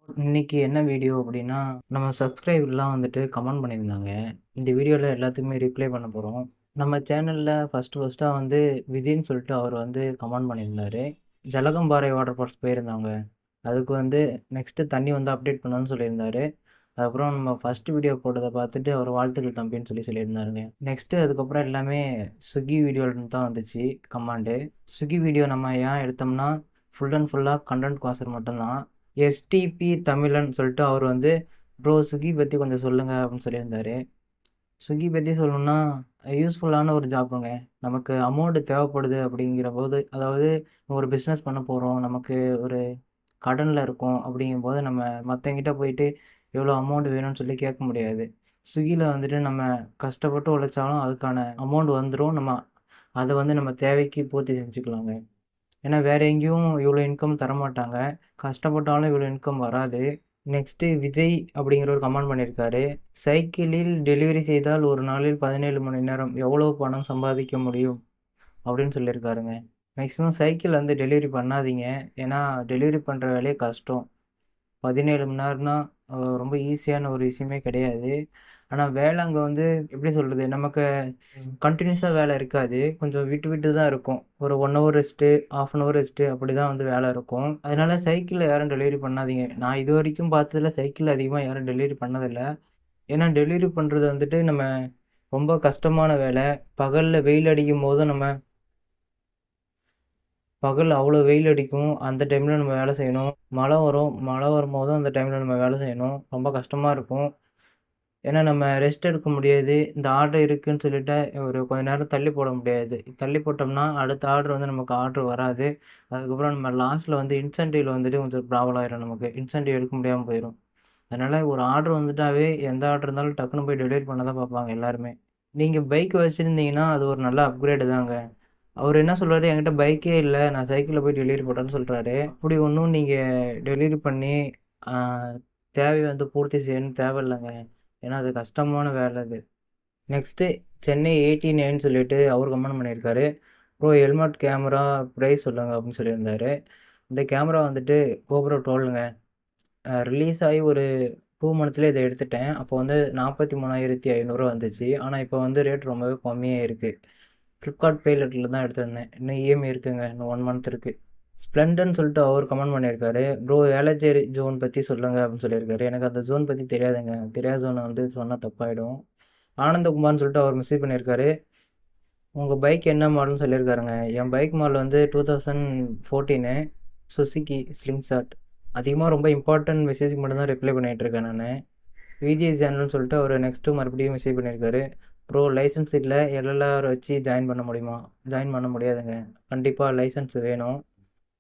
இன்னைக்கு என்ன வீடியோ அப்படின்னா, நம்ம சப்ஸ்கிரைபர்லாம் வந்துட்டு கமெண்ட் பண்ணியிருந்தாங்க. இந்த வீடியோல எல்லாத்துக்குமே ரிப்ளை பண்ண போறோம். நம்ம சேனல்ல ஃபர்ஸ்ட்டா வந்து விஜய்ன்னு சொல்லிட்டு அவர் வந்து கமெண்ட் பண்ணியிருந்தாரு. ஜலகம்பாறை வாட்டர் ஃபால்ஸ் போயிருந்தாங்க. அதுக்கு வந்து நெக்ஸ்ட்டு தண்ணி வந்து அப்டேட் பண்ணணும்னு சொல்லியிருந்தாரு. அதுக்கப்புறம் நம்ம ஃபர்ஸ்ட் வீடியோ போட்டத பார்த்துட்டு அவர் வாழ்த்துக்கள் தம்பின்னு சொல்லியிருந்தாருங்க. நெக்ஸ்ட்டு அதுக்கப்புறம் எல்லாமே ஸ்விக்கி வீடியோலருந்து தான் வந்துச்சு கமாண்டு. ஸ்விக்கி வீடியோ நம்ம ஏன் எடுத்தோம்னா, ஃபுல் அண்ட் ஃபுல்லா கன்டென்ட் கோசரம் மட்டும் தான். எஸ்டிபி தமிழன் சொல்லிட்டு அவர் வந்து, "ப்ரோ ஸ்விக்கி பத்தி கொஞ்சம் சொல்லுங்க" அப்படின்னு சொல்லியிருந்தாரு. ஸ்விக்கி பத்தி சொல்லணும்னா, யூஸ்ஃபுல்லான ஒரு ஜாப்புங்க. நமக்கு அமௌண்ட் தேவைப்படுது அப்படிங்கிறபோது, அதாவது ஒரு பிசினஸ் பண்ண போறோம், நமக்கு ஒரு கடன்ல இருக்கோம் அப்படிங்கும்போது, நம்ம மத்தவங்ககிட்ட போயிட்டு எவ்வளோ அமௌண்ட் வேணும்னு சொல்லி கேட்க முடியாது. ஸ்விக்கியில வந்துட்டு நம்ம கஷ்டப்பட்டு உழைச்சாலும் அதுக்கான அமௌண்ட் வந்துரும். அத வந்து நம்ம தேவைக்கு பூர்த்தி செஞ்சுக்கலாங்க. ஏன்னா வேற எங்கேயும் இவ்வளோ இன்கம் தரமாட்டாங்க. கஷ்டப்பட்டாலும் இவ்வளோ இன்கம் வராது. நெக்ஸ்ட்டு விஜய் அப்படிங்கிறவர் கமெண்ட் பண்ணியிருக்காரு. "சைக்கிளில் டெலிவரி செய்தால் ஒரு நாளில் 17 மணி நேரம் எவ்வளவு பணம் சம்பாதிக்க முடியும்?" அப்படின்னு சொல்லியிருக்காருங்க. மேக்ஸிமம் சைக்கிள் வந்து டெலிவரி பண்ணாதீங்க. ஏன்னா டெலிவரி பண்ற வேலையே கஷ்டம். 17 மணி நேரம்னா ரொம்ப ஈஸியான ஒரு விஷயமே கிடையாது. ஆனா வேலை அங்க வந்து எப்படி சொல்றது? நமக்கு கன்டினியூஸா வேலை இருக்காது. கொஞ்சம் விட்டு விட்டு தான் இருக்கும். ஒரு 1 hour rest, 1/2 an hour rest அப்படிதான் வந்து வேலை இருக்கும். அதனால சைக்கிள்ல யாரும் டெலிவரி பண்ணாதீங்க. நான் இதுவரைக்கும் பார்த்ததுல சைக்கிள்ல அதிகமா யாரும் டெலிவரி பண்ணதில்ல. ஏன்னா டெலிவரி பண்றது வந்துட்டு நம்ம ரொம்ப கஷ்டமான வேலை. பகல்ல வெயில் அடிக்கும்போது பகல்ல அவ்வளோ வெயில் அடிக்கும். அந்த டைம்ல நம்ம வேலை செய்யணும். மழை வரும். மழை வரும்போதும் அந்த டைம்ல நம்ம வேலை செய்யணும். ரொம்ப கஷ்டமா இருக்கும். ஏன்னா நம்ம ரெஸ்ட் எடுக்க முடியாது. இந்த ஆர்டர் இருக்குன்னு சொல்லிட்டு ஒரு கொஞ்ச நேரம் தள்ளி போட முடியாது. தள்ளி போட்டோம்னா, அடுத்த ஆர்டர் வந்து நமக்கு ஆர்டர் வராது. அதுக்கப்புறம் நம்ம லாஸ்ட்ல வந்து இன்சென்டிவ்ல வந்துட்டு கொஞ்சம் ப்ராப்ளம் ஆயிரும் நமக்கு. இன்சென்டிவ் எடுக்க முடியாம போயிரும். அதனால ஒரு ஆர்டர் வந்துட்டாவே எந்த ஆர்டர் இருந்தாலும் டக்குனு போய் டெலிவரி பண்ண தான் பார்ப்பாங்க எல்லாருமே. நீங்க பைக் வச்சிருந்தீங்கன்னா, அது ஒரு நல்ல அப்கிரேடு தாங்க. அவரு என்ன சொல்றாரு, "என்கிட்ட பைக்கே இல்ல. நான் சைக்கிள்ல போய் டெலிவரி போட்டேன்னு" சொல்றாரு. அப்படி ஒண்ணும் நீங்க டெலிவரி பண்ணி, ஆ தேவைய வந்து பூர்த்தி செய்யணும்னு தேவையில்லங்க. ஏன்னா, அது கஷ்டமான வேலை அது. நெக்ஸ்ட்டு சென்னை 89 சொல்லிட்டு அவரு கமெண்ட் பண்ணியிருக்காரு. "ப்ரோ ஹெல்மெட் கேமரா பிரைஸ் சொல்லுங்க" அப்படின்னு சொல்லியிருந்தாரு. இந்த கேமரா வந்துட்டு GoPro 12ங்க. ரிலீஸ் ஆகி ஒரு 2 மந்த்ஸ்லயே இத எடுத்துட்டேன். அப்போ வந்து 43,500 வந்துச்சு. ஆனா, இப்போ வந்து ரேட் ரொம்பவே கம்மியா இருக்கு. Flipkart Payletல தான் எடுத்திருந்தேன். இன்னும் இஎம்ஐ இருக்குங்க. இன்னும் 1 மந்த் இருக்கு. ஸ்ப்ளெண்டர்ன்னு சொல்லிட்டு அவரு கமெண்ட் பண்ணியிருக்காரு. "ப்ரோ வேளச்சேரி ஜோன் பத்தி சொல்லுங்க" அப்படின்னு சொல்லியிருக்காரு. எனக்கு அந்த ஜோன் பத்தி தெரியாதுங்க. தெரியாத ஜோன வந்து சொன்னா தப்பாயிடும். ஆனந்தகுமார்ன்னு சொல்லிட்டு அவர் மெசேஜ் பண்ணியிருக்காரு. "உங்க பைக் என்ன மாடல்ன்னு" சொல்லியிருக்காருங்க. என் பைக் மாடல் வந்து 2014 சுசுகி ஸ்லிங்ஷாட். அதிகமா ரொம்ப இம்பார்ட்டன்ட் மெசேஜ்க்கு மட்டும் தான் ரிப்ளை பண்ணிட்டு இருக்கேன் நானு. விஜய் சேனல்னு சொல்லிட்டு அவரு நெக்ஸ்ட்டு மறுபடியும் மெசேஜ் பண்ணியிருக்காரு. "ப்ரோ லைசென்ஸ் இல்ல. எல்எல்ஆர் வச்சு ஜாயின் பண்ண முடியுமா?" ஜாயின் பண்ண முடியாதுங்க. கண்டிப்பா லைசென்ஸ் வேணும்.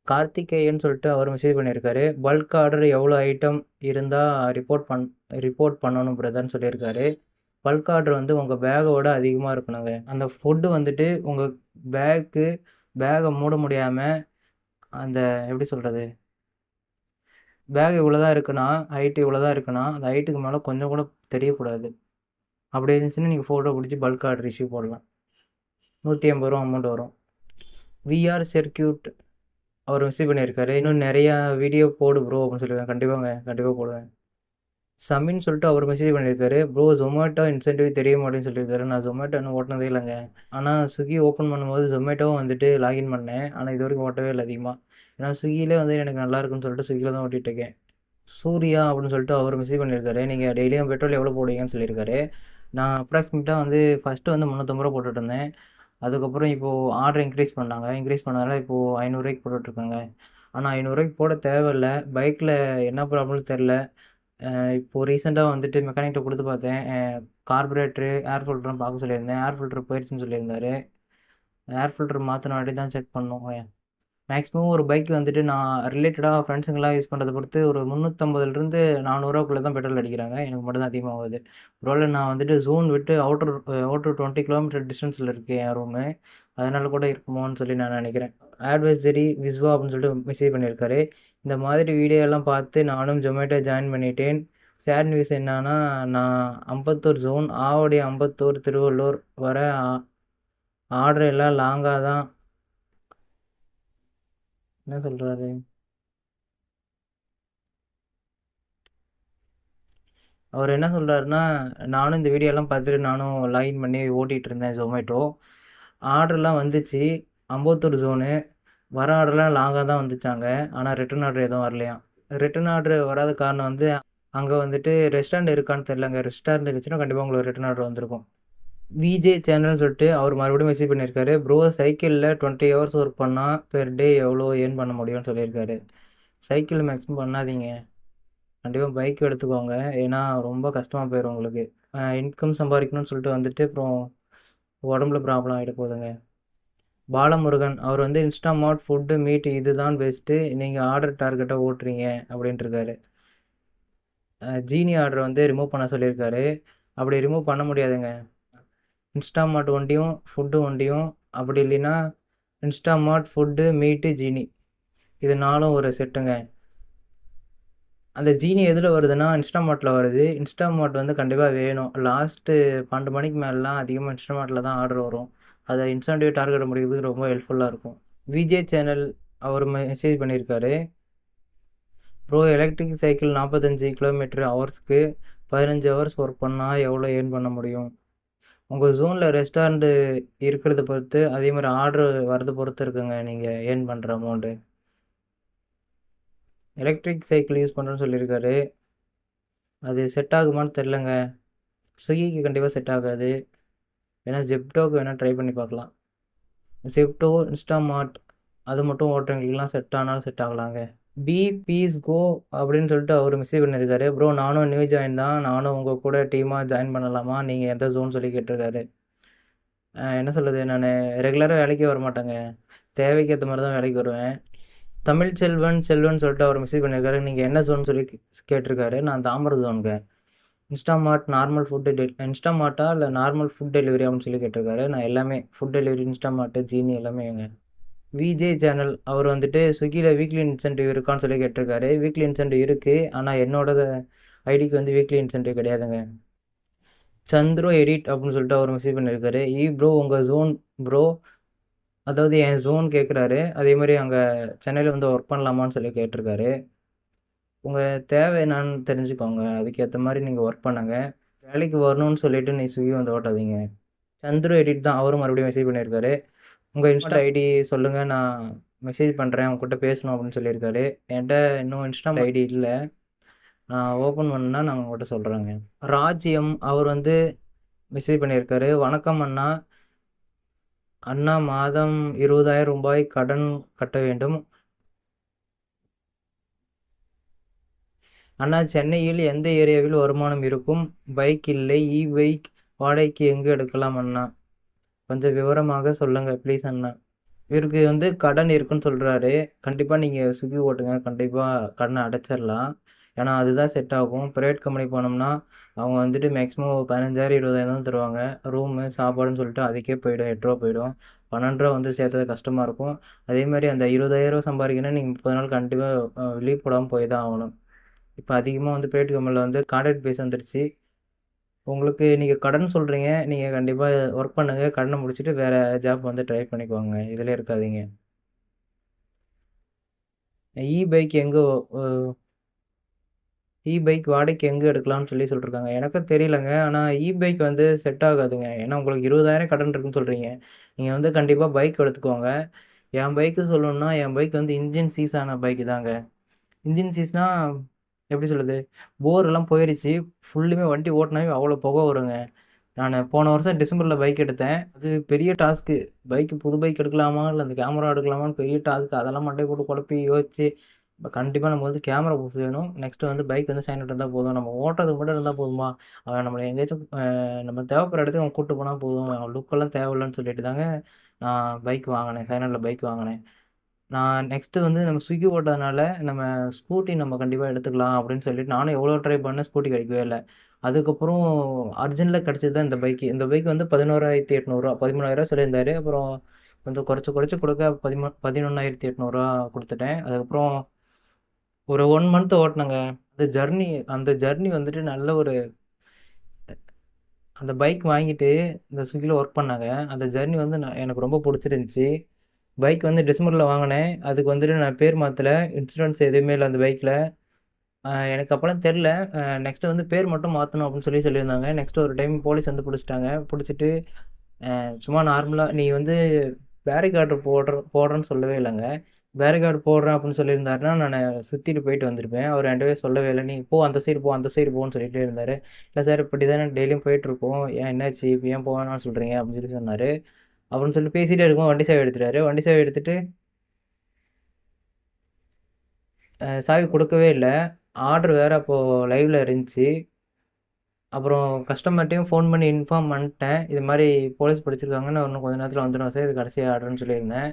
கார்த்திகேயன் சொல்லிட்டு அவர் மெசேஜ் பண்ணியிருக்காரு. பல்க் ஆர்டர் எவ்வளோ ஐட்டம் இருந்தா ரிப்போர்ட் பண் ரிப்போர்ட் பண்ணணும் பிரதர்ன்னு சொல்லியிருக்காரு. பல்க் ஆர்டர் வந்து உங்க பேக்கோட அதிகமா இருக்கணுங்க. அந்த ஃபுட் வந்துட்டு உங்க பேக்கு பேக்க மூட முடியாம அந்த எப்படி சொல்றது? பேக் இவ்வளோ தான் இருக்குன்னா, ஹைட் இவ்வளோ தான் இருக்குன்னா, அந்த ஹைட்டுக்கு மேல கொஞ்சம் கூட தெரியக்கூடாது. அப்படி இருந்துச்சுன்னா நீங்க ஃபோட்டோ புடிச்சு பல்க் ஆர்டர் இஷ்யூ போடலாம். ரூ. 150 அமௌண்ட் வரும். விஆர் சர்க்யூட் அவர் மெசேஜ் பண்ணியிருக்காரு. "இன்னும் நெறையா வீடியோ போடு ப்ரோ" அப்படின்னு சொல்லியிருக்காங்க. கண்டிப்பாங்க. கண்டிப்பா போடுவேன். சமின்னு சொல்லிட்டு அவர் மெசேஜ் பண்ணியிருக்காரு. "ப்ரோ Zomato இன்சென்டிவ் தெரியுமா?" அப்படின்னு சொல்லியிருக்காரு. நான் Zomato இன்னும் ஓட்டுனதே இல்லங்க. ஆனா Swiggy ஓப்பன் பண்ணும்போது Zomatoவும் வந்துட்டு லாகின் பண்ணேன். ஆனா இதுவரைக்கும் ஓட்டவே இல்ல அதிகமா. ஏன்னா Swiggyலே வந்து எனக்கு நல்லா இருக்குன்னு சொல்லிட்டு Swiggyல தான் ஓட்டிட்டு இருக்கேன். சூர்யா அப்படின்னு சொல்லிட்டு அவர் மெசேஜ் பண்ணியிருக்காரு. "நீங்க டெய்லியும் பெட்ரோல் எவ்வளோ போடுவீங்கன்னு" சொல்லியிருக்காரு. நான் அப்ராக்ஸிமேட்டா வந்து ஃபர்ஸ்ட்டு வந்து ரூ. 350 போட்டுட்டுருந்தேன். அதுக்கப்புறம் இப்போ ஆர்டர் இன்க்ரீஸ் பண்ணாங்க. இன்க்ரீஸ் பண்ணதால இப்போ ரூ. 500 போட்டுட்ருக்கேங்க. ஆனா ரூ. 500 போட தேவையில்ல. பைக்ல என்ன ப்ராப்ளம்னு தெரியல. இப்போ ரீசென்ட்டா வந்துட்டு மெக்கானிக்ட்ட குடுத்து பார்த்தேன். கார்பரேட்டரு, ஏர் ஃபில்டர்லாம் பார்க்க சொல்லியிருந்தேன். ஏர் ஃபில்டர் போயிருச்சுன்னு சொல்லியிருந்தாரு. ஏர் ஃபில்டர் மாத்துன வாட்டி தான் செக் பண்ணணும். மேக்ஸிமம் ஒரு பைக் வந்துட்டு நான் ரிலேட்டடா ஃப்ரெண்ட்ஸுங்கலாம் யூஸ் பண்றத பொறுத்து ஒரு 350லிருந்து ரூ. 400க்குள்ள தான் பெட்ரோல் அடிக்கிறாங்க. எனக்கு மட்டும் தான் அதிகமா ஆகுது. ஒருவேள நான் வந்துட்டு ஜோன் விட்டு அவுட்டர் 20 கிலோமீட்டர் டிஸ்டன்ஸ்ல இருக்கு என் ரூமு. அதனால கூட இருக்குமோன்னு சொல்லி நான் நெனைக்கிறேன். அட்வைசரி விஸ்வா அப்படின்னு சொல்லிட்டு மெசேஜ் பண்ணியிருக்காரு. "இந்த மாதிரி வீடியோலாம் பார்த்து நானும் Zomato ஜாயின் பண்ணிட்டேன். சேட் நியூஸ் என்னன்னா, நான் அம்பத்தூர் ஜோன், ஆவடி, அம்பத்தூர், திருவள்ளூர் வர ஆர்டர் எல்லாம் லாங்கா தான்" என்ன சொல்றாரு? அவர் என்ன சொல்றாருன்னா, நானும் இந்த வீடியோலாம் பார்த்துட்டு நானும் லாகின் பண்ணி ஓட்டிட்டு இருந்தேன் Zomato. ஆர்டர்லாம் வந்துச்சு. அம்பத்தூர் ஜோனு. வர ஆர்டர்லாம் லாங்கா தான் வந்துச்சாங்க. ஆனா ரிட்டர்ன் ஆர்டர் எதுவும் வரலையாம். ரிட்டர்ன் ஆர்டர் வராத காரணம் வந்து, அங்க வந்துட்டு ரெஸ்டாரண்ட் இருக்கான்னு தெரியலங்க. ரெஸ்டாரண்ட் இருந்துச்சுன்னா கண்டிப்பா உங்களுக்கு ரிட்டர்ன் ஆர்டர் வந்திருக்கும். விஜே சேனல்னு சொல்லிட்டு அவர் மறுபடியும் மெசேஜ் பண்ணியிருக்காரு. ப்ரோ சைக்கிள்ல 20 ஹவர்ஸ் ஒர்க் பண்ணா பெர் டே எவ்வளோ ஏர்ன் பண்ண முடியும்னு சொல்லியிருக்காரு. சைக்கிள் மேக்ஸிமம் பண்ணாதீங்க. கண்டிப்பா பைக் எடுத்துக்கோங்க. ஏன்னா ரொம்ப கஷ்டமா போயிரும் உங்களுக்கு. இன்கம் சம்பாதிக்கணும்னு சொல்லிட்டு வந்துட்டு அப்புறம் உடம்புல ப்ராப்ளம் ஆயிட போகுதுங்க. பாலமுருகன் அவர் வந்து இன்ஸ்டாமார்ட் ஃபுட்டு மீட் இதுதான் பெஸ்ட்டு. நீங்க ஆர்டர் டார்கெட்டை ஓட்டுறீங்க அப்படின்ட்டுருக்காரு. ஜீனி ஆர்டர் வந்து ரிமூவ் பண்ண சொல்லியிருக்காரு. அப்படி ரிமூவ் பண்ண முடியாதுங்க. இன்ஸ்டாமார்ட் ஒண்டியும், ஃபுட்டு ஒண்டியும், அப்படி இல்லைன்னா இன்ஸ்டாமார்ட் ஃபுட்டு மீட்டு ஜீனி இது 4ம் ஒரு செட்டுங்க. அந்த ஜீனி எதில் வருதுன்னா இன்ஸ்டாமார்ட்டில் வருது. இன்ஸ்டாமார்ட் வந்து கண்டிப்பாக வேணும். லாஸ்ட்டு 12 மணிக்கு மேலாம் அதிகமாக இன்ஸ்டாமார்ட்டில் தான் ஆர்டர் வரும். அதை இன்ஸ்டன்ட்லேயே டார்கெட் முடிக்கிறதுக்கு ரொம்ப ஹெல்ப்ஃபுல்லாக இருக்கும். விஜே சேனல் அவர் மெசேஜ் பண்ணியிருக்காரு. ப்ரோ எலக்ட்ரிக் சைக்கிள் 45 கிலோமீட்டர் ஹவர்ஸ்க்கு 15 ஹவர்ஸ் ஒர்க் பண்ணால் எவ்வளோ ஏர்ன் பண்ண முடியும்? உங்கள் ஜோனில் ரெஸ்டாரண்ட்டு இருக்கிறத பொறுத்து, அதே மாதிரி ஆர்டர் வரத பொறுத்து இருக்குங்க நீங்கள் ஏர்ன் பண்ணுற அமௌண்ட்டு. எலக்ட்ரிக் சைக்கிள் யூஸ் பண்ணுறேன்னு சொல்லியிருக்காரு. அது செட் ஆகுமான்னு தெரிலங்க. ஸ்விக்கிக்கு கண்டிப்பாக செட் ஆகாது. வேணா ஜெப்டோக்கு வேணால் ட்ரை பண்ணி பார்க்கலாம். ஜெப்டோ, இன்ஸ்டாமார்ட் அது மட்டும் ஓட்டுறவங்களுக்குலாம் செட் ஆனாலும் செட் ஆகலாங்க. பி பீஸ் கோ அப்படின்னு சொல்லிட்டு அவர் மெசேஜ் பண்ணியிருக்காரு. ப்ரோ நானும் நியூ ஜாயின் தான். நானும் உங்கள் கூட டீமாக ஜாயின் பண்ணலாமா? நீங்கள் எந்த ஜோன் சொல்லி கேட்டிருக்காரு. என்ன சொல்கிறது, நான் ரெகுலராக வேலைக்கே வர மாட்டேங்க. தேவைக்கு ஏற்ற மாதிரி தான் வேலைக்கு வருவேன். தமிழ் செல்வன் சொல்லிட்டு அவர் மெசேஜ் பண்ணியிருக்காரு. நீங்கள் என்ன ஜோன் சொல்லி கேட்டிருக்காரு. நான் தாம்பரம் ஜோனுங்க. இன்ஸ்டாமார்ட் நார்மல் ஃபுட் இன்ஸ்டாமார்ட்டா இல்லை நார்மல் ஃபுட் டெலிவரி அப்படின்னு சொல்லி கேட்டிருக்காரு. நான் எல்லாமே ஃபுட் டெலிவரி, இன்ஸ்டாமார்ட்டு, ஜீனி எல்லாமேங்க. விஜே சேனல் அவர் வந்துட்டு ஸ்விக்கியில் வீக்லி இன்சென்டிவ் இருக்கான்னு சொல்லி கேட்டிருக்காரு. வீக்லி இன்சென்டிவ் இருக்குது. ஆனால் என்னோட ஐடிக்கு வந்து வீக்லி இன்சென்டிவ் கிடையாதுங்க. சந்துரு எடிட் அப்படின்னு சொல்லிட்டு அவர் மெசேஜ் பண்ணியிருக்காரு. ப்ரோ உங்கள் ஜோன் ப்ரோ, அதாவது என் ஜோன் கேட்குறாரு. அதே மாதிரி அங்கே சென்னையில் வந்து ஒர்க் பண்ணலாமான்னு சொல்லி கேட்டிருக்காரு. உங்கள் தேவை என்னன்னு தெரிஞ்சுக்கோங்க. அதுக்கேற்ற மாதிரி நீங்கள் ஒர்க் பண்ணுங்க. வேலைக்கு வரணும்னு சொல்லிட்டு நீ ஸ்விக்கி வந்து ஓட்டாதீங்க. சந்துரு எடிட் தான் அவரும் மறுபடியும் மெசேஜ் பண்ணியிருக்காரு. உங்கள் இன்ஸ்டா ஐடி சொல்லுங்கள், நான் மெசேஜ் பண்ணுறேன், உங்ககிட்ட பேசணும் அப்படின்னு சொல்லியிருக்காரு. என்கிட்ட இன்னும் இன்ஸ்டா ஐடி இல்லை. நான் ஓப்பன் பண்ணா நான் உங்கள்கிட்ட சொல்கிறேங்க. ராஜ்யம் அவர் வந்து மெசேஜ் பண்ணியிருக்காரு. வணக்கம் அண்ணா. அண்ணா மாதம் 20,000 ரூபாய் கடன் கட்ட வேண்டும். அண்ணா சென்னையில் எந்த ஏரியாவில் வருமானம் இருக்கும்? பைக் இல்லை, பைக் வாடகைக்கு எங்கு எடுக்கலாம் அண்ணா? கொஞ்சம் விவரமாக சொல்லுங்க ப்ளீஸ் அண்ணா. இவருக்கு வந்து கடன் இருக்குன்னு சொல்கிறாரு. கண்டிப்பாக நீங்கள் ஸ்விக்கி ஓட்டுங்க. கண்டிப்பாக கடனை அடைச்சிடலாம். ஏன்னா அதுதான் செட் ஆகும். ப்ரைவேட் கம்பெனி போனோம்னா அவங்க வந்துட்டு மேக்ஸிமம் 15,000 20,000 தான் தருவாங்க. ரூமு சாப்பாடுன்னு சொல்லிட்டு அதுக்கே போயிடும். 8 ரூபா போயிடும். 12 ரூபா வந்து சேர்த்தது கஷ்டமாக இருக்கும். அதே மாதிரி அந்த 20,000 சம்பாதிக்கணும்னா நீங்கள் 30 நாள் கண்டிப்பாக லீவ் போடாமல் போய் தான் ஆகணும். இப்போ அதிகமாக வந்து ப்ரைவேட் கம்பெனியில் வந்து கான்ட்ராக்ட் பேஸ் வந்துடுச்சு. உங்களுக்கு நீங்கள் கடன் சொல்கிறீங்க. நீங்கள் கண்டிப்பாக ஒர்க் பண்ணுங்கள். கடனை முடிச்சுட்டு வேறு ஜாப் வந்து ட்ரை பண்ணிக்கோங்க. இதில் இருக்காதீங்க. பைக் எங்கே பைக் வாடகைக்கு எங்கே எடுக்கலாம்னு சொல்லி சொல்லியிருக்காங்க. எனக்கும் தெரியலங்க. ஆனால் பைக் வந்து செட் ஆகாதுங்க. ஏன்னா உங்களுக்கு 20,000 கடன் இருக்குன்னு சொல்கிறீங்க. நீங்கள் வந்து கண்டிப்பாக பைக் எடுத்துக்கோங்க. என் பைக்கு சொல்லணும்னா என் பைக் வந்து இன்ஜின் சீஸ் ஆன பைக்கு தாங்க. இன்ஜின் சீஸ்னா எப்படி சொல்கிறது, போரெல்லாம் போயிடுச்சு. ஃபுல்லுமே வண்டி ஓட்டினாவே அவ்வளோ புகை வருங்க. நான் போன வருஷம் டிசம்பரில் பைக் எடுத்தேன். அது பெரிய டாஸ்க்கு. புது பைக் எடுக்கலாமா இல்லை அந்த கேமரா எடுக்கலாமான்னு பெரிய டாஸ்க்கு. அதெல்லாம் மண்டையை போட்டு குழப்பி யோசிச்சு கண்டிப்பாக நம்ம வந்து கேமரா புதுசு வேணும். நெக்ஸ்ட்டு வந்து பைக் வந்து சைலண்ட் இருந்தால் போதும். நம்ம ஓட்டுறதுக்கு மட்டும் இருந்தால் போதுமா? அவன் நம்மளை எங்கேயாச்சும் நம்ம தேவைப்படுற இடத்துக்கு அவன் கூப்பிட்டு போனால் போதும். அவன் லுக்கெல்லாம் தேவையில்லைன்னு சொல்லிட்டு தாங்க நான் பைக் வாங்கினேன். சைலண்டில் பைக் வாங்கினேன். நான் நெக்ஸ்ட்டு வந்து நம்ம ஸ்விக்கி ஓட்டுறதுனால நம்ம ஸ்கூட்டி நம்ம கண்டிப்பாக எடுத்துக்கலாம் அப்படின்னு சொல்லிட்டு நானும் எவ்வளோ ட்ரை பண்ணேன். ஸ்கூட்டி கிடைக்கவே இல்லை. அதுக்கப்புறம் அர்ஜென்ட்டில் கிடச்சது தான் இந்த பைக்கு. இந்த பைக் வந்து 11,800 13,000 சொல்லியிருந்தாரு. அப்புறம் கொஞ்சம் குறைச்சு கொடுக்க 11,800 கொடுத்துட்டேன். அதுக்கப்புறம் ஒரு 1 மந்த் ஓட்டுனேங்க. அந்த ஜர்னி வந்துட்டு நல்ல ஒரு அந்த பைக் வாங்கிட்டு இந்த ஸ்விக்கியில் ஒர்க் பண்ணாங்க. அந்த ஜர்னி வந்து எனக்கு ரொம்ப பிடிச்சிருந்துச்சி. பைக் வந்து டிசம்பரில் வாங்கினேன். அதுக்கு வந்துட்டு நான் பேர் மாற்றல. இன்சூரன்ஸ் எதுவுமே இல்லை அந்த பைக்கில். எனக்கு அப்பலாம் தெரில. நெக்ஸ்ட்டு வந்து பேர் மட்டும் மாத்தணும் அப்படின்னு சொல்லியிருந்தாங்க. நெக்ஸ்ட்டு ஒரு டைம் போலீஸ் வந்து புடிச்சுட்டாங்க. புடிச்சுட்டு சும்மா நார்மலா நீ வந்து பேரிகார்டு போடுறேன்னு சொல்லவே இல்லங்க. பேரிகார்டு போடுறேன் அப்படின்னு சொல்லியிருந்தாருன்னா, நானு சுத்திட்டு போயிட்டு வந்திருப்பேன். அவர் என்ட்டவே சொல்லவே இல்ல. "நீ போ அந்த சைடு போ, அந்த சைடு போன்னு" சொல்லிட்டே இருந்தாரு. "இல்ல சார் இப்படி தானே டெய்லியும் போயிட்டுருக்கோம். ஏன் என்னாச்சு? இப்ப ஏன் போ வேணாம்னு சொல்றீங்க?" அப்படின்னு சொன்னாரு. அப்படின்னு சொல்லி பேசிட்டே இருக்கும்போது வண்டி சாவி எடுத்துட்டாரு. வண்டி சாவி எடுத்துட்டு சாவி குடுக்கவே இல்ல. ஆர்டர் வேற அப்போ லைவ்ல இருந்துச்சு. அப்புறம் கஸ்டமர்ட்டயும் ஃபோன் பண்ணி இன்ஃபார்ம் பண்ட்டேன். இது மாரி போலீஸ் பிடிச்சிருக்காங்க. நான் இன்னும் கொஞ்ச நேரத்தில வந்துருவேன் சார். இது கடைசி ஆர்டர்ன்னு சொல்லியிருந்தேன்.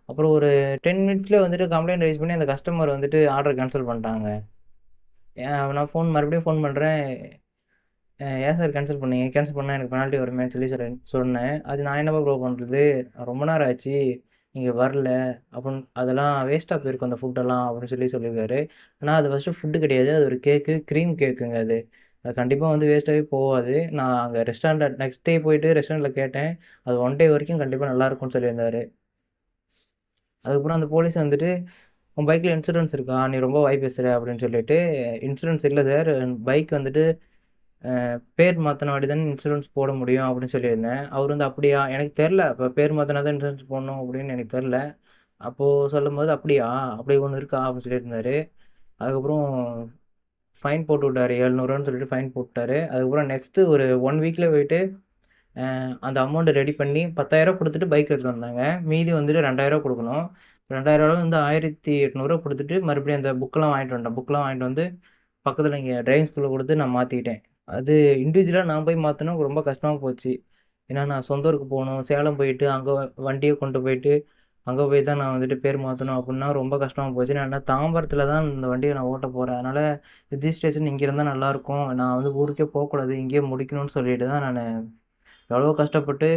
அப்புறம் ஒரு 10 மினிட்ஸ்ல வந்துட்டு கம்ப்ளைண்ட் ரைஸ் பண்ணி அந்த கஸ்டமர் வந்துட்டு ஆர்டர் கேன்சல் பண்ணிட்டாங்க. நான் மறுபடியும் ஃபோன் பண்றேன். ஏன் சார் கேன்சல் பண்ணீங்க? கேன்சல் பண்ணா எனக்கு பெனால்டி வருமேன்னு சொல்லி சொன்னேன். அது நான் என்னப்பா ப்ரோ பண்றது? ரொம்ப நேரம் ஆச்சு. நீங்க வரல. அதெல்லாம் வேஸ்ட்டா போயிருக்கும் அந்த ஃபுட்டெல்லாம் அப்படின்னு சொல்லியிருக்காரு. ஆனா அது ஃபர்ஸ்ட்டு ஃபுட்டு கிடையாது. அது ஒரு கேக்கு. க்ரீம் கேக்குங்க அது. அது கண்டிப்பா வந்து வேஸ்ட்டாவே போவாது. நான் அங்க ரெஸ்டாரண்ட்ல நெக்ஸ்ட் டே போயிட்டு ரெஸ்டாரண்ட்ல கேட்டேன். அது 1 டே வரைக்கும் கண்டிப்பா நல்லாருக்கும்னு சொல்லியிருந்தாரு. அதுக்கப்புறம் அந்த போலீஸ் வந்துட்டு, "உன் பைக்ல இன்சூரன்ஸ் இருக்கா? நீ ரொம்ப வாய் பேசுற" அப்படின்னு சொல்லிட்டு, "இன்சூரன்ஸ் இல்ல சார். பைக் வந்துட்டு பேர் மாத்துன வாட்டி தானே இன்சூரன்ஸ் போட முடியும்" அப்படின்னு சொல்லியிருந்தேன். அவரு வந்து "அப்படியா? எனக்கு தெர்ல. அப்ப பேர் மாத்துனா தான் இன்சூரன்ஸ் போடணும் அப்படின்னு எனக்கு தெர்ல." அப்போ சொல்லும்போது, "அப்படியா? அப்படி ஒண்ணு இருக்கா?" அப்படின்னு சொல்லியிருந்தாரு. அதுக்கப்புறம் ஃபைன் போட்டு விட்டாரு. ரூ. 700ன்னு சொல்லிட்டு ஃபைன் போட்டுட்டாரு. அதுக்கப்புறம் நெக்ஸ்ட்டு ஒரு 1 வீக்ல போயிட்டு அந்த அமௌண்ட் ரெடி பண்ணி ரூ. 10,000 குடுத்துட்டு பைக் எடுத்துட்டு வந்தாங்க. மீதி வந்துட்டு ரூ. 2,000 குடுக்கணும். ரூ. 2,000 வந்து ரூ. 1,800 குடுத்துட்டு மறுபடியும் அந்த புக்லாம் வாங்கிட்டு வந்துட்டேன். புக்லாம் வாங்கிட்டு வந்து பக்கத்துல இங்க டிரைவிங் ஸ்கூல்ல குடுத்து நான் மாத்திக்கிட்டேன். அது இண்டிவிஜுவலா நான் போய் மாத்துனா ரொம்ப கஷ்டமா போச்சு. ஏன்னா நான் சொந்த ஊருக்கு போணும். சேலம் போயிட்டு அங்க வண்டிய கொண்டு போயிட்டு, அங்க போய் தான் நான் வந்துட்டு பேர் மாத்தணும் அப்புட்னா ரொம்ப கஷ்டமா போச்சு. நான் என்ன தாம்பரத்துல தான் இந்த வண்டிய நான் ஓட்டப் போறேன். அதனால ரிஜிஸ்ட்ரேஷன் இங்க இருந்தா நல்லாருக்கும். நான் வந்து ஊருக்கே போக்கூடாது. இங்கேயே முடிக்கணும்னு சொல்லிட்டு தான் நானு எவ்வளவோ கஷ்டப்பட்டு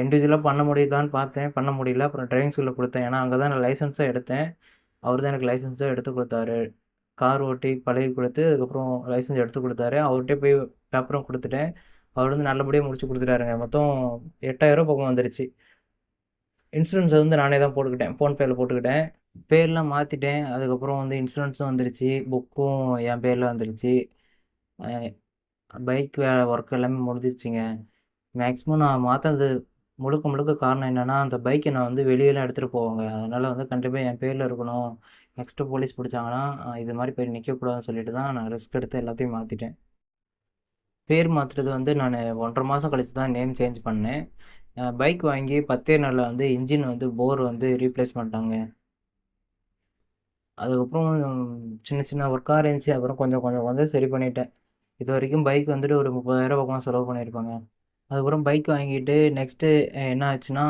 இண்டிவிஜுவலா பண்ண முடியுதான்னு பார்த்தேன். பண்ண முடியல. அப்புறம் டிரைவிங் ஸ்கூல்ல குடுத்தேன். ஏன்னா, அங்க தான் நான் லைசென்ஸே எடுத்தேன். அவரு தான் எனக்கு லைசென்ஸே எடுத்து குடுத்தாரு. கார் ஓட்டி பழகி குடுத்து, அதுக்கப்புறம் லைசென்ஸ் எடுத்து குடுத்தாரு. அவர்ட்டயே போய் பேப்பரும் குடுத்துட்டேன். அவர் வந்து நல்லபடியா முடிச்சு குடுத்துட்டாருங்க. மொத்தம் ரூ. 8,000 பக்கம் வந்துருச்சு. இன்சூரன்ஸ் வந்து நானே தான் போட்டுக்கிட்டேன். ஃபோன்பேல போட்டுக்கிட்டேன். பேர்லாம் மாத்திட்டேன். அதுக்கப்புறம் வந்து இன்சூரன்ஸும் வந்துருச்சு. புக்கும் என் பேர்ல வந்துருச்சு. அ பைக் ஒர்க் எல்லாமே முடிஞ்சிருச்சுங்க. மேக்ஸிமம் நான் மாத்துனது முழுக்க முழுக்க காரணம் என்னன்னா, அந்த பைக்க நான் வந்து வெளியலாம் எடுத்துட்டு போவேங்க. அதனால வந்து கண்டிப்பா என் பேர்ல இருக்கணும். நெக்ஸ்ட்டு போலீஸ் புடிச்சாங்கன்னா, இது மாரி போய் நிக்கக்கூடாதுன்னு சொல்லிட்டு தான் நான் ரிஸ்க் எடுத்து எல்லாத்தையும் மாத்திட்டேன். பேர் மாத்துறது வந்து நானு 1 1/2 மாசம் கழிச்சு தான் நேம் சேஞ்ச் பண்ணேன். பைக் வாங்கி 10 நாள்ல வந்து இன்ஜின் வந்து போர் வந்து ரீப்ளேஸ் பண்ணிட்டாங்க. அதுக்கப்புறம் சின்ன சின்ன ஒர்க்கா இருந்துச்சு. அப்புறம் கொஞ்சம் கொஞ்சம் கொஞ்சம் சரி பண்ணிட்டேன். இதுவரைக்கும் பைக் வந்துட்டு ஒரு 30,000 பக்கமா செலவு பண்ணியிருப்பேங்க. அதுக்கப்புறம் பைக் வாங்கிட்டு நெக்ஸ்ட்டு என்ன ஆச்சுன்னா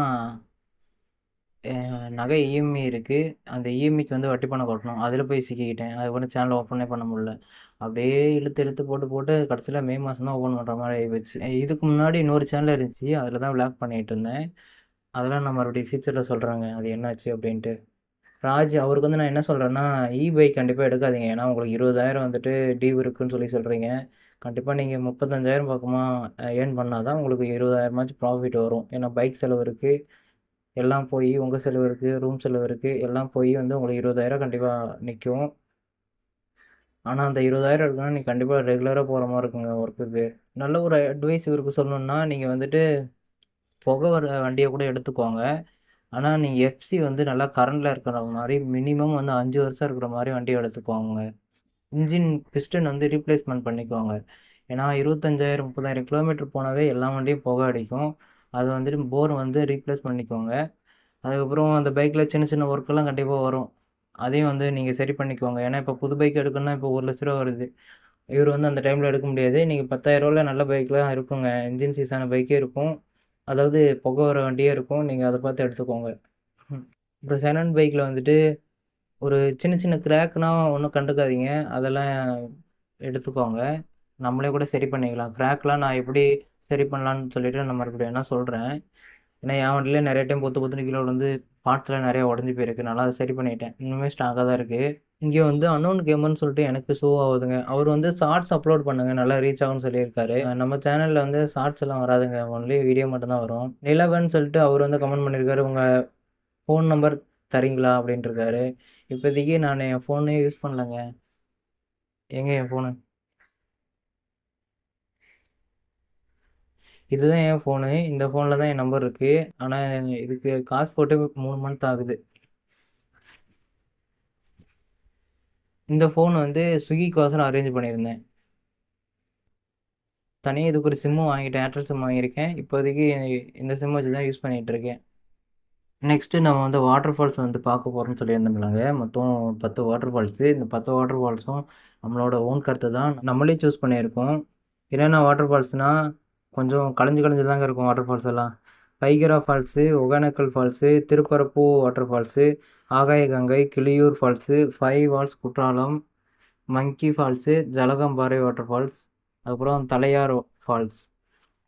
நகை இஎம்ஐ இருக்கு. அந்த இஎம்ஐக்கு வந்து வட்டி பணம் கட்டணும். அதில போய் சிக்கிக்கிட்டேன். அதுக்கப்புறம் சேனல் ஓப்பனே பண்ண முடியல. அப்படியே இழுத்து இழுத்து போட்டு போட்டு கடைசியில மே மாசம் தான் ஓப்பன் பண்ற மாரி ஆயிப்போச்சு. இதுக்கு முன்னாடி இன்னொரு சேனல் இருந்துச்சு. அதில தான் விளாக் பண்ணிட்டு இருந்தேன். அதெல்லாம் நான் மறுபடியும் ஃபியூச்சர்ல சொல்றேங்க. அது என்னாச்சு அப்படின்ட்டு. ராஜ் அவருக்கு வந்து நான் என்ன சொல்றேன்னா, பைக் கண்டிப்பா எடுக்காதீங்க. ஏன்னா உங்களுக்கு 20,000 வந்துட்டு டியூ இருக்குன்னு சொல்றீங்க. கண்டிப்பா நீங்க 35,000 பக்கமா ஏர்ன் பண்ணா தான் உங்களுக்கு 20,000 ப்ராஃபிட் வரும். ஏன்னா பைக் செலவு இருக்கு. எல்லாம் போயி உங்க செலவு இருக்கு, ரூம் செலவு இருக்கு. எல்லாம் போயி வந்து உங்களுக்கு 20,000 கண்டிப்பா நிக்கும். ஆனா அந்த 20,000 இருக்குன்னா, நீங்க கண்டிப்பா ரெகுலரா போற மாரி இருக்குங்க ஒர்க்குக்கு. நல்ல ஒரு அட்வைஸ் இவருக்கு சொல்லணும்னா, நீங்க வந்துட்டு புகை வர வண்டிய கூட எடுத்துக்கோங்க. ஆனா நீங்க எஃப்சி வந்து நல்லா கரண்ட்ல இருக்கிற மாரி மினிமம் வந்து 5 வருஷம் இருக்கிற மாரி வண்டி எடுத்துக்கோங்க. இன்ஜின் பிஸ்டன் வந்து ரீப்ளேஸ்மென்ட் பண்ணிக்கோங்க. ஏன்னா 25,000, 30,000 கிலோமீட்டர் போனாவே எல்லா வண்டியும் புகை அடிக்கும். அது வந்துட்டு போர் வந்து ரீப்ளேஸ் பண்ணிக்கோங்க. அதுக்கப்புறம் அந்த பைக்ல சின்ன சின்ன ஒர்க்லாம் கண்டிப்பா வரும். அதையும் வந்து நீங்க சரி பண்ணிக்கோங்க. ஏன்னா, இப்ப புது பைக் எடுக்கணும்னா இப்போ ரூ. 1,00,000 வருது. இவரு வந்து அந்த டைம்ல எடுக்க முடியாது. நீங்க ரூ. 10,000ல நல்ல பைக்லாம் இருக்குங்க. இன்ஜின் சீஸான பைக்கே இருக்கும். அதாவது புகை வர வண்டியே இருக்கும். நீங்க அத பார்த்து எடுத்துக்கோங்க. ம். அப்புறம் செகண்ட் ஹேண்ட் பைக்ல வந்துட்டு ஒரு சின்ன சின்ன கிராக்னா ஒண்ணும் கண்டுக்காதீங்க. அதெல்லாம் எடுத்துக்கோங்க. நம்மளே கூட சரி பண்ணிக்கலாம். கிராக்லாம் நான் எப்படி சரி பண்ணலான்னு சொல்லிட்டு நான் மறுபடியும் வேணா சொல்றேன். ஏன்னா, என் வண்டியில நெறைய டைம் பொத்து பொத்துன்னு கீழ விழுந்து பார்ட்ஸ்லாம் நெறைய உடைஞ்சு போயிருக்கு. நான் அத சரி பண்ணிட்டேன். இன்னுமே ஸ்ட்ராங்கா தான் இருக்கு. இங்க வந்து அன்னோன் கேமர்ன்னு சொல்லிட்டு எனக்கு ஷோ ஆவுதுங்க. அவரு வந்து ஷார்ட்ஸ் அப்லோட் பண்ணுங்க. நல்லா ரீச் ஆகும்னு சொல்லியிருக்காரு. நம்ம சேனல்ல வந்து ஷார்ட்ஸ் எல்லாம் வராதுங்க. ஒன்லி வீடியோ மட்டும் தான் வரும். நிலவன் சொல்லிட்டு அவரு வந்து கமெண்ட் பண்ணியிருக்காரு. உங்க ஃபோன் நம்பர் தரீங்களா? அப்படின்ட்டுருக்காரு. இப்போதைக்கு நானு என் ஃபோனே யூஸ் பண்ணலங்க. எங்க என் ஃபோனு? இதுதான் என் ஃபோனு. இந்த ஃபோன்ல தான் என் நம்பர் இருக்கு. ஆனா இதுக்கு காசு போட்டு 3 மந்த் ஆகுது. இந்த ஃபோன் வந்து ஸ்விக்கிக்கோசரம் அரேஞ்ச் பண்ணியிருந்தேன். தனியா இதுக்கு ஒரு சிம்மும் வாங்கிட்டேன். ஏர்டெல் சிம் வாங்கியிருக்கேன். இப்போதைக்கு இந்த சிம் வச்சு தான் யூஸ் பண்ணிட்டு இருக்கேன். நெக்ஸ்ட்டு நம்ம வந்து வாட்டர் ஃபால்ஸ் வந்து பார்க்க போறோம்னு சொல்லியிருந்தோம்லங்க. மொத்தம் 10 வாட்டர் ஃபால்ஸு. இந்த 10 வாட்டர் ஃபால்ஸும் நம்மளோட ஓன் கருத்து தான். நம்மளே சூஸ் பண்ணியிருக்கோம். என்னென்ன வாட்டர் ஃபால்ஸ்னா, கொஞ்சம் கலஞ்சு கலஞ்சு தாங்க இருக்கும் வாட்டர் ஃபால்ஸ் எல்லாம். Pykara falls, Hogenakkal falls, Thirupparappu water falls, Akasagangai, Kiliyur falls, 5 falls Courtallam, monkey falls, Jalagamparai water falls, அதுக்கப்புறம் தலையார் ஃபால்ஸ்.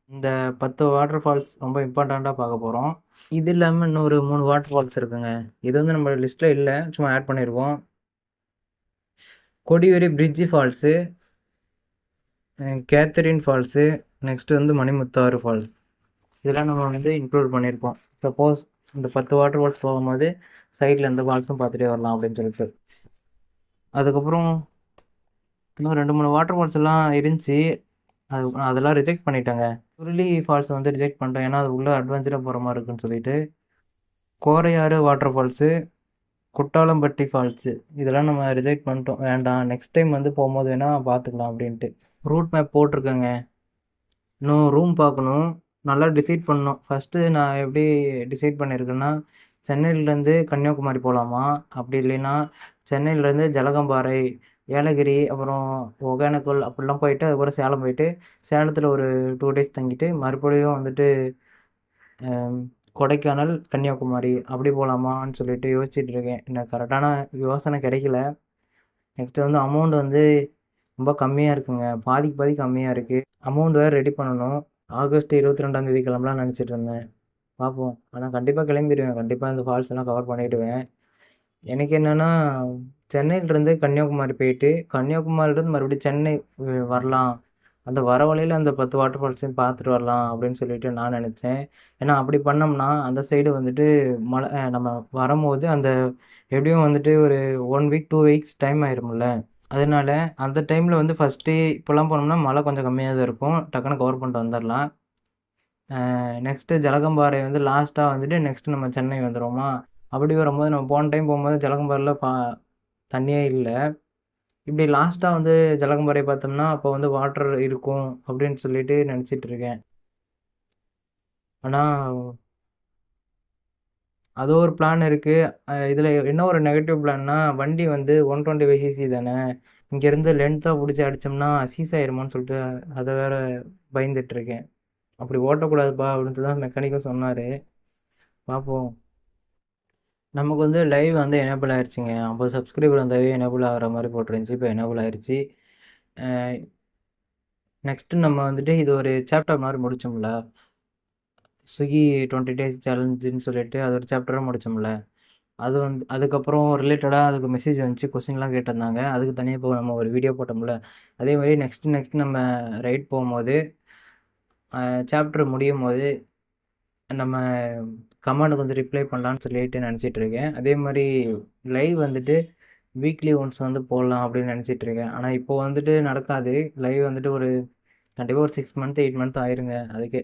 இந்த 10 வாட்டர் ஃபால்ஸ் ரொம்ப இம்பார்ட்டண்ட்டாக பார்க்க போகிறோம். இது இல்லாமல் இன்னொரு 3 வாட்டர் ஃபால்ஸ் இருக்குங்க. இது வந்து நம்ம லிஸ்ட்டில் இல்லை, சும்மா ஆட் பண்ணியிருக்கோம். Kodiveri bridge falls, Catherine falls, next வந்து மணிமுத்தாறு ஃபால்ஸ். இதெல்லாம் நம்ம வந்து இன்க்ளூட் பண்ணியிருக்கோம். சப்போஸ் இந்த 10 வாட்டர் ஃபால்ஸ் போகும்போது சைடில் எந்த ஃபால்ஸும் பார்த்துட்டே வரலாம் அப்படின்னு சொல்லிட்டு. அதுக்கப்புறம் இன்னும் 2, 3 வாட்டர் ஃபால்ஸ் எல்லாம் இருந்துச்சு. அதெல்லாம் ரிஜெக்ட் பண்ணிட்டாங்க. சுருளி ஃபால்ஸ் வந்து ரிஜெக்ட் பண்ணிட்டேன். ஏன்னா அது உள்ள அட்வென்ச்சராக போகிற மாதிரி இருக்குன்னு சொல்லிட்டு. கோரையாறு வாட்டர் ஃபால்ஸு, குட்டாலம்பட்டி ஃபால்ஸு இதெல்லாம் நம்ம ரிஜெக்ட் பண்ணிட்டோம். வேண்டாம், நெக்ஸ்ட் டைம் வந்து போகும்போது வேணால் பார்த்துக்கலாம் அப்படின்ட்டு. ரூட் மேப் போட்டிருக்கேங்க. இன்னும் ரூம் பார்க்கணும். நல்லா டிசைட் பண்ணணும். ஃபஸ்ட்டு நான் எப்படி டிசைட் பண்ணியிருக்கேன்னா, சென்னையிலேருந்து கன்னியாகுமரி போகலாமா? அப்படி இல்லைன்னா சென்னையிலேருந்து ஜலகம்பாறை, ஏலகிரி, அப்புறம் ஒகேனக்கல் அப்படிலாம் போயிட்டு அதுக்கப்புறம் சேலம் போயிட்டு, சேலத்தில் ஒரு 2 டேஸ் தங்கிட்டு மறுபடியும் வந்துட்டு கொடைக்கானல், கன்னியாகுமரி அப்படி போகலாமான்னு சொல்லிட்டு யோசிச்சுட்டு இருக்கேன். எனக்கு கரெக்டான யோசனை கிடைக்கல. நெக்ஸ்ட்டு வந்து அமௌண்ட் வந்து ரொம்ப கம்மியாக இருக்குங்க. பாதிக்கு பாதி கம்மியாக இருக்குது. அமௌண்ட் வேறு ரெடி பண்ணணும். ஆகஸ்ட் 22ஆம் தேதி கிளம்பலாம்னு நினச்சிட்டு இருந்தேன். பார்ப்போம். ஆனால் கண்டிப்பாக கிளம்பிடுவேன். கண்டிப்பாக இந்த ஃபால்ஸ் எல்லாம் கவர் பண்ணிவிடுவேன். எனக்கு என்னென்னா, சென்னையிலேருந்து கன்னியாகுமரி போயிட்டு, கன்னியாகுமரியிலேருந்து மறுபடியும் சென்னை வரலாம். அந்த வர வழியில அந்த 10 வாட்டர் ஃபால்ஸையும் பார்த்துட்டு வரலாம் அப்படின்னு சொல்லிட்டு நான் நினச்சேன். ஏன்னா அப்படி பண்ணோம்னா, அந்த சைடு வந்துட்டு மழை நம்ம வரும்போது அந்த எப்படியும் வந்துட்டு ஒரு 1 வீக், 2 வீக்ஸ் டைம் ஆயிரும்ல. அதனால அந்த டைமில் வந்து ஃபஸ்ட்டு இப்போலாம் போனோம்னா மழை கொஞ்சம் கம்மியாக தான் இருக்கும். டக்குனு கவர் பண்ணிட்டு வந்துடலாம். நெக்ஸ்ட்டு ஜலகம்பாறை வந்து லாஸ்ட்டாக வந்துட்டு நெக்ஸ்ட்டு நம்ம சென்னை வந்துருவோமா? அப்படி வரும்போது நம்ம போன டைம் போகும்போது ஜலகம்பாறைல தண்ணியே இல்ல. இப்படி லாஸ்ட்டாக வந்து ஜலகம்பாறை பார்த்தோம்னா, அப்போ வந்து வாட்டர் இருக்கும் அப்படின்னு சொல்லிட்டு நினச்சிட்டு இருக்கேன். ஆனா, அது ஒரு பிளான் இருக்கு. இதில என்ன ஒரு நெகட்டிவ் பிளான்னா, வண்டி வந்து 125 சிசி தானே. இங்கேருந்து லென்த்தா புடிச்சு அடிச்சோம்னா சீஸ் ஆயிருமோன்னு சொல்லிட்டு, அத வேற பயந்துட்டு இருக்கேன். அப்படி ஓட்டக்கூடாதுப்பா அப்படின்னு தான் மெக்கானிக்கும் சொன்னாரு. பார்ப்போம். நமக்கு வந்து லைவ் வந்து எனேபிள் ஆயிருச்சுங்க. 50 சப்ஸ்கிரைபர் வந்தாவே எனேபிள் ஆகுற மாரி போட்டிருந்துச்சு. இப்போ எனேபிள் ஆயிருச்சு. அ நெக்ஸ்ட்டு நம்ம வந்துட்டு இது ஒரு சாப்டர் மாரி முடிச்சோம்ல. ஸ்விக்கி 20 டேஸ் சேலஞ்சுன்னு சொல்லிட்டு அது ஒரு சாப்டரா முடிச்சோம்ல. அது வந்து அதுக்கப்புறம் ரிலேட்டடா அதுக்கு மெசேஜ் வந்துச்சு. கொஸ்டின்லாம் கேட்டிருந்தாங்க. அதுக்கு தனியா இப்போ நம்ம ஒரு வீடியோ போட்டோம்ல. அதே மாரி நெக்ஸ்ட் நம்ம ரைட் போம்போது, சாப்டர் முடியும்போது நம்ம கமெண்டுக்கு வந்து ரிப்ளை பண்ணலான்னு சொல்லிட்டு நினச்சிட்டு இருக்கேன். அதே மாரி லைவ் வந்துட்டு வீக்லி ஒன்ஸ் வந்து போடலாம் அப்படின்னு நினச்சிட்டு இருக்கேன். ஆனா இப்போ வந்துட்டு நடக்காது. லைவ் வந்துட்டு ஒரு கண்டிப்பா ஒரு 6 மந்த், 8 மந்த் ஆயிருங்க. அதுக்கே.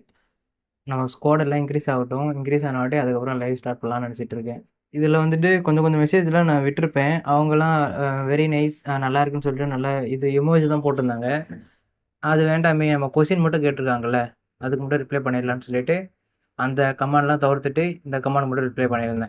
நம்ம ஸ்குவாட் எல்லாம் இன்க்ரீஸ் ஆகட்டும். இன்க்ரீஸ் ஆனவாட்டி அதுக்கப்புறம் லைவ் ஸ்டார்ட் பண்ணலாம்னு நினச்சிட்டு இருக்கேன். இதில வந்துட்டு கொஞ்சம் கொஞ்சம் மெசேஜ்லாம் நான் விட்டுருப்பேன். அவங்கலாம் வெரி நைஸ் நல்லா இருக்குன்னு சொல்லிட்டு நல்லா இது எமோஜி தான் போட்டிருந்தாங்க. அது வேண்டாமே நம்ம கொஸ்டின் மட்டும் கேட்டுருக்காங்கல்ல. அதுக்கு மட்டும் ரிப்ளை பண்ணிடலான்னு சொல்லிட்டு, அந்த கமெண்ட்லாம் தவிர்த்துட்டு இந்த கமெண்ட் மட்டும் ரிப்ளை பண்ணியிருந்தேன்.